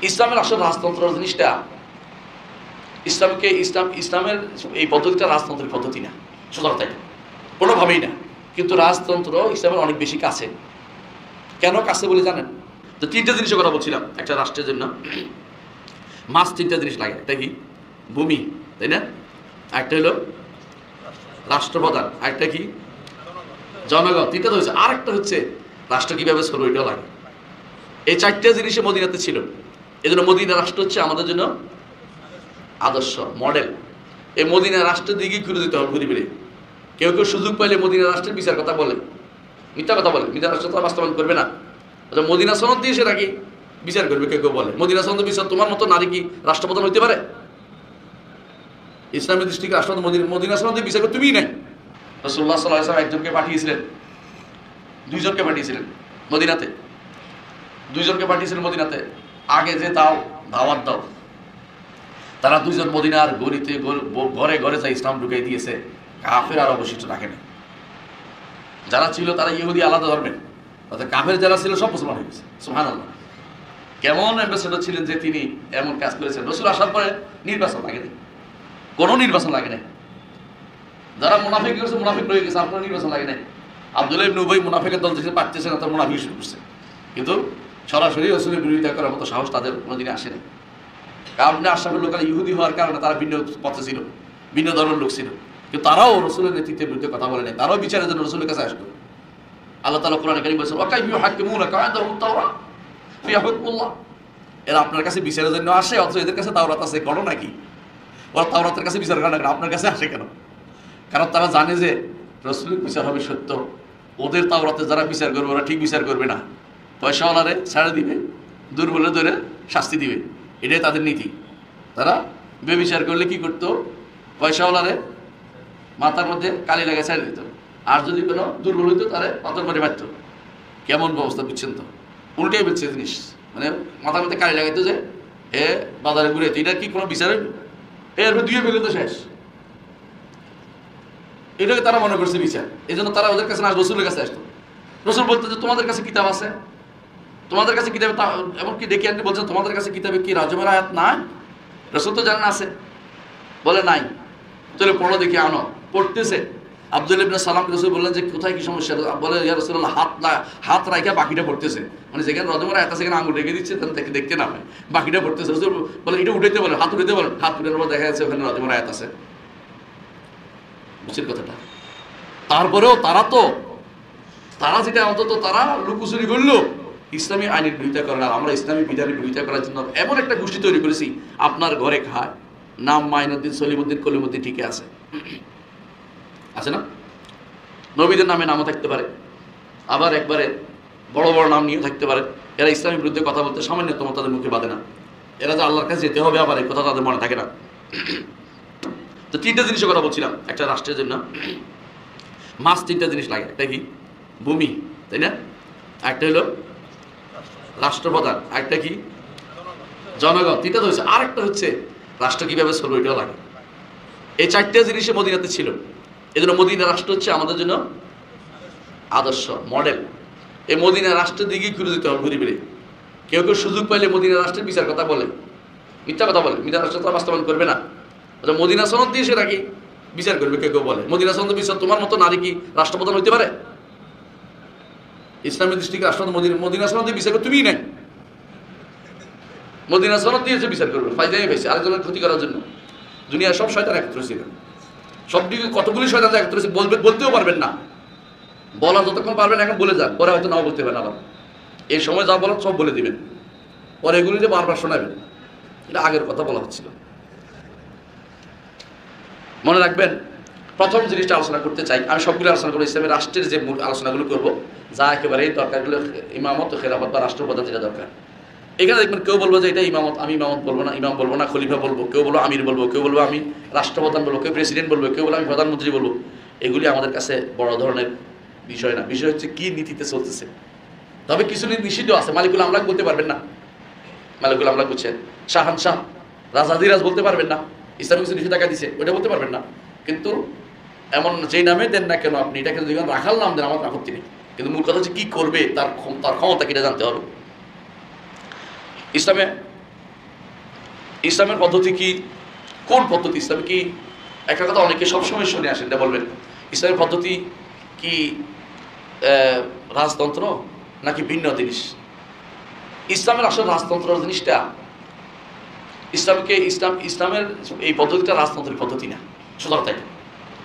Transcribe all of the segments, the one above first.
ইসলামের আসল রাজতন্ত্র জিনিসটা ইসলামের এই পদ্ধতিটা রাজতন্ত্রের পদ্ধতি না, সুতরাং তাই কোনোভাবেই না। কিন্তু রাজতন্ত্র ইসলামের অনেক বেশি কাছে। কেন কাছে বলে জানেন? তো তিনটা জিনিসের কথা বলছিলাম একটা রাষ্ট্রের জন্য। মাস তিনটা জিনিস লাগে। একটা কি? ভূমি, তাই না? একটা হলো রাষ্ট্রপ্রধান, একটা কি? জনগণ। তিনটা তো হচ্ছে, আরেকটা হচ্ছে রাষ্ট্র কিভাবে চলবে, এটাও লাগে। এই চারটা জিনিসে মদিনাতে ছিল। এই জন্য মদিনা রাষ্ট্র হচ্ছে আমাদের জন্য আদর্শ, মডেল। এই মদিনা রাষ্ট্রের দিকেই ঘুরে দিতে হবে, ঘুরে ফিরে। কেউ কেউ সুযোগ পাইলে মদিনা রাষ্ট্রের বিচার কথা বলে, মিথ্যা কথা বলে। মদিনা রাষ্ট্র তো বাস্তবায়ন করবে না। মদিনা সনদ দিয়ে সেটা কি বিচার করবে, কেউ কেউ বলে মদিনা সনদ বিচার। তোমার মতো নারী কি রাষ্ট্রপ্রধান হইতে পারে? ইসলামের দৃষ্টিকে রাষ্ট্রপ্রধান মদিনা সনদ দিয়ে বিচার করে তুমিই নাই। রাসূলুল্লাহ সাল্লাল্লাহু আলাইহি ওয়াসাল্লাম একজনকে পাঠিয়েছিলেন, দুইজনকে পাঠিয়েছিলেন মদিনাতে। দুইজনকে পাঠিয়েছিলেন মদিনাতে, আগে যে দাও দাওয়াত দাও। তারা দুইজন মদিনার গলিতে ঘরে ঘরে যা ইসলাম ঢুকিয়ে দিয়েছে, কাফের আর অবশিষ্ট রাখে না। যারা ছিল তারা ইহুদি আলাদা ধর্মের, অর্থাৎ কাফের যারা ছিল সব মুসলমান হয়ে গেছে। সুবহানাল্লাহ। কেমন অ্যাম্বাসেডর ছিলেন যে তিনি এমন কাজ করেছেন। রাসূল আসার পরে নির্বাচন লাগে নাই, কোনো নির্বাচন লাগে নাই। যারা মুনাফিক করেছে মুনাফিক রয়ে গেছে, আপনার নির্বাচন লাগে নাই। আব্দুল্লাহ ইবনে উবাই মুনাফিকের দল থেকে পারতেছে না, তার মুনাফিক শুরু করছে। কিন্তু সরাসরি রাসূলের বিরোধিতা করার মতো সাহস তাদের কোনোদিনই আসে না। কারণ আশরাফুল লোকাল ইহুদি হওয়ার কারণে তারা ভিন্ন পথে ছিল, ভিন্ন ধর্মের লোক ছিল। কিন্তু তারাও রসুলের নেতৃত্বের বিরুদ্ধে কথা বলে নাই, তারাও বিচারের জন্য রসুলের কাছে আসতো। আল্লাহ তাআলা কোরআনে কারীমে বলেছেন, ওয়াকাইফা ইউহাক্কিমুনাকা ইনদাহুম তাওরাত ফিহা হুকমুল্লাহ। এরা আপনার কাছে বিচারের জন্য আসে, অথচ এদের কাছে তাওরাত আছে। করো নাকি? ওরা তাওরাতের কাছে বিচার করে না, আপনার কাছে আসে কেন? কারণ তারা জানে যে রসুলের বিচার হবে সত্য। ওদের তাওরাতে যারা বিচার করবে ওরা ঠিক বিচার করবে না, পয়সাওয়ালারে ছাড়ে দিবে, দুর্বলের ধরে শাস্তি দিবে। এটাই তাদের নীতি। তারা বেবিচার করলে কি করতো? পয়সাওয়ালারে মাথার মধ্যে কালি লাগে ছাড়ে দিত, আর যদি কোনো দুর্বল হইতো তারে পাথর মারি মারত। কেমন ব্যবস্থা বুঝছেন তো? উল্টাই বুঝছে জিনিস, মানে মাথার মধ্যে কালি লাগাইতো যে এ বাজারে ঘুরে, এটা কি কোনো বিচার? এর দুয়ে ফেলে তো শেষ। এটাকে তারা মনে করছে বিচার। এই জন্য তারা ওদের কাছে না, রসুলের কাছে আসতো। রসুল বলতো যে তোমাদের কাছে কিতাব আছে, তোমাদের কাছে কিতাবে, এমনকি ডেকে আনতে বলছে তোমাদের কাছে কিতাবে কি রাজমের আয়াত নাই? রসুল তো জানেন আছে, বলে নাই। তাহলে পড়ো দেখি, আনো। পড়তেছে। আব্দুল্লাহ ইবনে সালাম রসুল বললেন যে কোথায় কি সমস্যা? বলে ইয়া রাসূলুল্লাহ, হাত রাখা বাকিটা পড়তেছে, মানে যেখানে রজমের আয়াত আছে সেখানে আঙুল রেখে দিচ্ছে, তাহলে দেখতে না হয়, বাকিটা পড়তেছে। রসুল বলে এটা উঠাইতে বলেন, হাত উঠাইতে বলেন। হাত উঠানোর পর দেখা যাচ্ছে ওখানে রজমের আয়াত আছে। বুঝছেন কথাটা? তারপরেও তারা যেটা অন্তত তারা লুকোচুরি করলো, ইসলামী আইনের বিরোধিতা করার, আর আমরা ইসলামী বিধানের বিরোধিতা করার জন্য এমন একটা গোষ্ঠী তৈরি করেছি। আপনার ঘরে খায়, নাম মাইনুদ্দিন, সলিমুদ্দিন, কলিমুদ্দিন, ঠিকই আছে, আছে না? নবীদের নামে নামও থাকতে পারে, আবার একবারে বড় বড় নাম নিয়ে থাকতে পারে। এরা ইসলামের বিরুদ্ধে কথা বলতে সামান্যতম তাদের মুখে বাঁধে না। এরা যে আল্লাহর কাছে যেতে হবে, আবার এই কথা তাদের মনে থাকে না। তো তিনটা জিনিসের কথা বলছিলাম একটা রাষ্ট্রের জন্য। মাস তিনটা জিনিস লাগে। একটা কি? ভূমি, তাই না? একটা হলো রাষ্ট্রপ্রধান, একটা কি? জনগণ। তিনটা তো হচ্ছে, আরেকটা হচ্ছে রাষ্ট্র কিভাবে চলবে, এটাও লাগে। এই চারটা জিনিসে মদিনাতে ছিল। এই জন্য মদিনা রাষ্ট্র হচ্ছে আমাদের জন্য আদর্শ, মডেল। এই মদিনা রাষ্ট্রের দিকেই ঘুরে দিতে হবে, ঘুরে ফিরে। কেউ কেউ সুযোগ পাইলে মদিনা রাষ্ট্রের বিচার কথা বলে, মিথ্যা কথা বলে। মদিনা রাষ্ট্র তো বাস্তবায়ন করবে না। মদিনা সনদ দিয়ে সেটা কি বিচার করবে, কেউ কেউ বলে মদিনা সনদ বিচার। তোমার মতো নারী কি রাষ্ট্রপ্রধান হইতে পারে? ইসলামের দৃষ্টিকে রাষ্ট্রপ্রধান মদিনা সনদ দিয়ে বিচার করে তুমিই নাই। মদিনা সনদ দিয়েছে বিচার করবে, ফায়দাই পাইছে আরেকজনের ক্ষতি করার জন্য। দুনিয়ার সব শয়তান একত্র ছিল, সবদিকে কতগুলি শয়তান একত্র ছিল, বলতেও পারবেন না। বলা যতক্ষণ পারবেন এখন বলে যান, পরে হয়তো নাও বলতে পারেন। আবার এই সময় যা বলার সব বলে দিবেন, পরে এগুলি যে বারবার শোনাবেন। এটা আগের কথা বলা হচ্ছিল। মনে রাখবেন, প্রথম জিনিসটা আলোচনা করতে চাই, আমি সবগুলো আলোচনা করবো, ইসলামের রাষ্ট্রের যে মূল আলোচনাগুলো করবো, যা একেবারেই দরকারগুলো, ইমামত, খেলাফত বা রাষ্ট্রপ্রধান যেটা দরকার। এখানে দেখবেন কেউ বলবো যে এটা ইমামত, আমি ইমামত বলবো না, ইমাম বলবো না, খলিফা বলবো, কেউ বলবো আমির বলবো, কেউ বলবো আমি রাষ্ট্রপ্রধান বলবো, কেউ প্রেসিডেন্ট বলবো, কেউ বলবো আমি প্রধানমন্ত্রী বলবো। এগুলি আমাদের কাছে বড় ধরনের বিষয় না। বিষয় হচ্ছে কি নীতিতে চলতেছে। তবে কিছু নিষিদ্ধ আছে। মালিকুল আমলাক বলতে পারবেন না, মালিকুল আমলাক বুঝছেন, শাহানশাহ, রাজাদিরাজ বলতে পারবেন না। ইসলাম কিছু নিষেধাজ্ঞা দিছে, ওইটা বলতে পারবেন না। কিন্তু এমন যেই নামে দেন না কেন আপনি, এটাকে যদি রাখাল নাম দেন, আমার আপত্তি নেই। কিন্তু মূল কথা হচ্ছে কি করবে, তার ক্ষমতা কিটা জানতে হবে। ইসলামে ইসলামের পদ্ধতি কি? কোন পদ্ধতি? ইসলাম কি? একটা কথা অনেকে সবসময় শুনে আসেন, এটা বলবেন, ইসলামের পদ্ধতি কি রাজতন্ত্র নাকি ভিন্ন জিনিস? ইসলামের আসল রাজতন্ত্র জিনিসটা, ইসলামের এই পদ্ধতিটা রাজতন্ত্রের পদ্ধতি না, সুতরাং তাই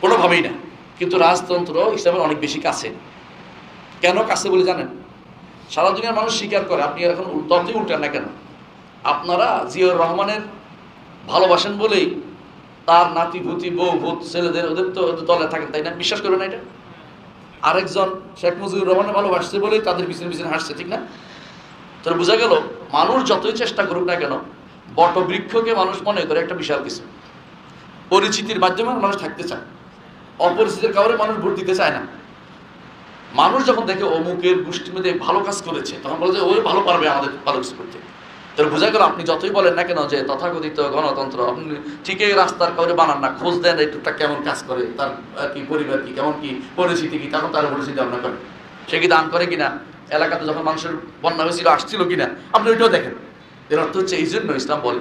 কোনোভাবেই না। কিন্তু রাজতন্ত্র ইসলামের অনেক বেশি কাছে। কেন কাছে বলে জানেন? সারা দুনিয়ার মানুষ স্বীকার করে, আপনি এখন ততই উল্টান না কেন, আপনারা জিয়াউর রহমানের ভালোবাসেন বলেই তার নাতি ভূতি বউ ভূত ছেলেদের ওদের তো দলে থাকেন, তাই না? বিশ্বাস করবেন না এটা? আরেকজন শেখ মুজিবুর রহমানের ভালোবাসছে বলেই তাদের পিছনে পিছনে হাসছে, ঠিক না? তোর বোঝা গেল মানুষ যতই চেষ্টা করুক না কেন, বটবৃক্ষকে মানুষ মনে করে একটা বিশাল কিছু। পরিচিতির মাধ্যমে মানুষ থাকতে চায়, অপরিচিতের কারণে মানুষ ভোট দিতে চায় না। মানুষ যখন দেখে অমুকের গোষ্ঠীর মধ্যে ভালো কাজ করেছে, তখন বলে যে ওই ভালো পারবে আমাদের ভালো কিছু করতে। তোর বোঝা গেল আপনি যতই বলেন না কেন যে তথাকথিত গণতন্ত্র, আপনি ঠিকই রাস্তার কাউরে বানান না, খোঁজ দেন এইটা কেমন কাজ করে, তার কি পরিবার কি, কেমন কি পরিস্থিতি কি, তখন তার পরিস্থিতি আপনার করেন, সে কি দান করে কিনা, এলাকাতে যখন মানুষের বন্যা হয়েছিল আসছিল কিনা, আপনি ওইটাও দেখেন। এর অর্থ হচ্ছে এই জন্য ইসলাম বলে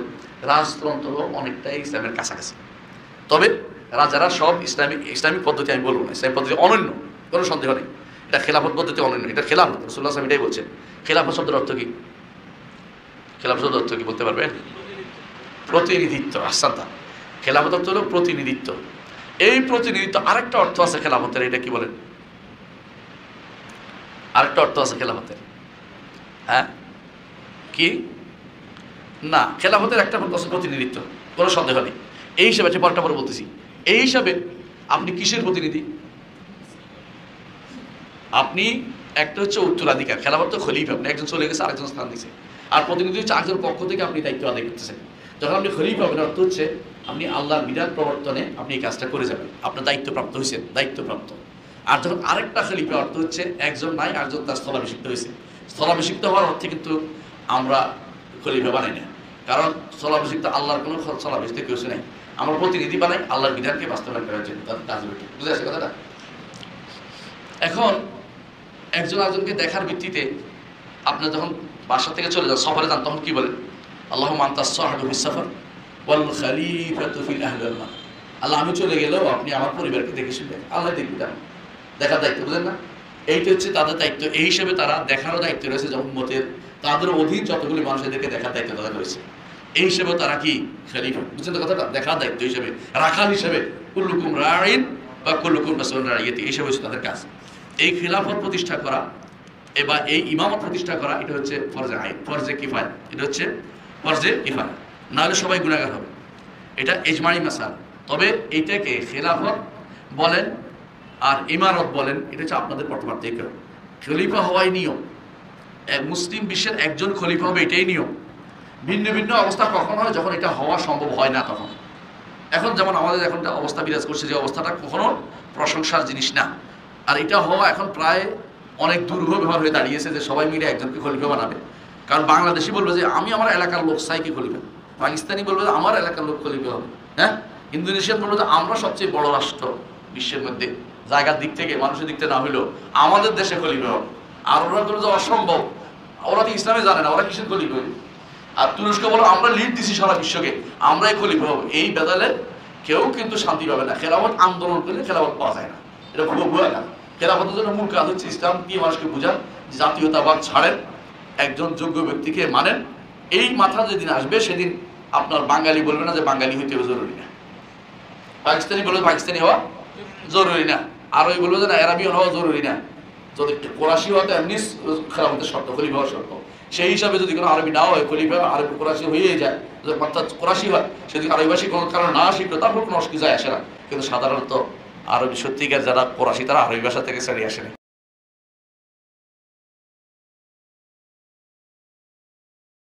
রাজতন্ত্র অনেকটাই ইসলামের কাছাকাছি। তবে রাজারা সব ইসলামিক পদ্ধতি আমি বলবো না, ইসলামিক পদ্ধতি অনন্য, কোনো সন্দেহ নেই। এটা খেলাফত পদ্ধতি অনন্য, এটা খেলাফত। রাসূলুল্লাহ সাল্লাল্লাহু আলাইহি ওয়াসাল্লাম এটাই বলছেন। খেলাফত শব্দের অর্থ কি? খেলাফত শব্দের অর্থ কি বলতে পারবেন? প্রতিনিধিত্ব। আহসানতা। খেলাফত অর্থ হলো প্রতিনিধিত্ব। এই প্রতিনিধিত্ব আরেকটা অর্থ আছে খেলাফতের, এটা কি বলেন? আরেকটা অর্থ আছে খেলাফতের, হ্যাঁ কি না, খেলাফতের একটা অর্থ আছে প্রতিনিধিত্ব, কোনো সন্দেহ নেই। এই হিসাবে পরটা পরে বলতেছি, এই হিসাবে আপনি কিসের প্রতিনিধি? আপনি একটা হচ্ছে উত্তরাধিকার, খেলাফত তো খলিফা, আপনি একজন চলে গেছে আরেকজন স্থান দিচ্ছে, আর প্রতিনিধি হচ্ছে আরেকজন পক্ষ থেকে আপনি দায়িত্ব আদায় করতেছেন। যখন আপনি খলিফা হবেন, অর্থ হচ্ছে আপনি আল্লাহর বিধান প্রবর্তনে আপনি এই কাজটা করে যাবেন, আপনার দায়িত্বপ্রাপ্ত হয়েছেন, দায়িত্বপ্রাপ্ত। আর যখন আরেকটা খলিফা, অর্থ হচ্ছে একজন নাই, আরেকজন তার স্থলাভিষিক্ত হয়েছে। স্থলাভিষিক্ত হওয়ার অর্থে কিন্তু আমরা খলিফা বানাই না, কারণ স্থলাভিষিক্ত আল্লাহর কোনো স্থলাভিষিক্ত কেউ নেই, আমরা প্রতিনিধি বানাই আল্লাহর বিধানকে বাস্তবায়ন করার জন্য, তাদের কাজ বুঝে আসে কথাটা। এখন একজন আরেকজনকে দেখার ভিত্তিতে আপনি যখন বাসা থেকে চলে যান, সফরে যান, তখন কি বলেন? আল্লাহুম্মা আনতাস সাহিবু ফিস সাফার ওয়াল খলিফাতু ফিল আহলি ওয়াল মাল। আল্লাহ, আমি চলে গেলেও আপনি আমার পরিবারকে দেখে শুনবেন, আল্লাহ দেখবেন, দেখার দায়িত্ব, বুঝলেন না? এইটা হচ্ছে তাদের দায়িত্ব। এই হিসেবে তারা দেখারও দায়িত্ব রয়েছে, যেমন উম্মতের তাদের অধীন যতগুলি মানুষদেরকে দেখার দায়িত্ব তাদের রয়েছে। এই হিসেবে তারা কি খলিফা, বুঝছেন তো কথাটা? দেখার দায়িত্ব হিসেবে, রাখাল হিসেবে, কুল্লুকুম রাঈন বা কুল্লুকুম মাসউলুন আন রাইয়াতি, এই হিসেবে হচ্ছে তাদের কাজ। এই খিলাফত প্রতিষ্ঠা করা এবার এই ইমামত প্রতিষ্ঠা করা, এটা হচ্ছে ফরজে আইন, ফরজে কিফায়া, এটা হচ্ছে ফরজে কিফায়া, নাহলে সবাই গুনাহগার হবে। এটা ইজমাই মাসাল। তবে এইটাকে খেলাফত বলেন আর ইমারত বলেন, এটা হচ্ছে আপনাদের পার্থক্য। খলিফা হওয়াই নিয়ম, মুসলিম বিশ্বের একজন খলিফা হবে, এটাই নিয়ম। ভিন্ন ভিন্ন অবস্থা কখন হয়? যখন এটা হওয়া সম্ভব হয় না তখন। এখন যেমন আমাদের এখন অবস্থা বিরাজ করছে, যে অবস্থাটা কখনো প্রশংসার জিনিস না, আর এটা হওয়া এখন প্রায় অনেক দুর্বল ব্যবহার হয়ে দাঁড়িয়েছে, যে সবাই মিলে একজনকে খলিফা বানাবে। কারণ বাংলাদেশি বলবে যে আমি আমার এলাকার লোক চাই কি খলিফা, পাকিস্তানি বলবে যে আমার এলাকার লোক খলিফা হবে, হ্যাঁ, ইন্দোনেশিয়ান বলবে যে আমরা সবচেয়ে বড় রাষ্ট্র বিশ্বের মধ্যে, জায়গার দিক থেকে মানুষের দিক থেকে না হইলেও আমাদের দেশে খলিফা হবে। আর ওরা বলবে যে অসম্ভব, ওরা তো ইসলামে জানে না, ওরা কিসের খলিফা হবে। আর তুরস্ক বলো আমরা লিড দিছি সারা বিশ্বকে, আমরাই খলিফা হবো। এই বেদালে কেউ কিন্তু শান্তি পাবে না। খেলাফত আন্দোলন করলে খেলাফত পাওয়া যায় না, এটা ভুয়া না। খেলাফতের জন্য মূল কাজ হচ্ছে ইসলাম দিয়ে মানুষকে বোঝান, জাতীয়তাবাদ ছাড়েন, একজন যোগ্য ব্যক্তিকে মানেন। এই মাথা যেদিন আসবে সেদিন আপনার বাঙালি বলবে না যে বাঙালি হইতে জরুরি না, পাকিস্তানি বলবে পাকিস্তানি হওয়া জরুরি না, আরবি বলবে যে না আরবিয়ান হওয়া জরুরি না, যদি কোরাশি হওয়া তো এমনি খেলাফতের শর্ত, খলিফা হওয়ার শর্ত। সেই হিসাবে যদি কোনো আরবি না হয়, খলিফা আরবি কোরাশি হয়েই যায়, অর্থাৎ কোরাশি হয়, সেদিন আরবি ভাষী কোনো কারণ না শিখলো, তারপর কোনো অসুবিধা আসে না। কিন্তু সাধারণত আরবি সত্যিকার যারা কোরাশি, তারা আরবি ভাষা থেকে ছাড়িয়ে আসে না।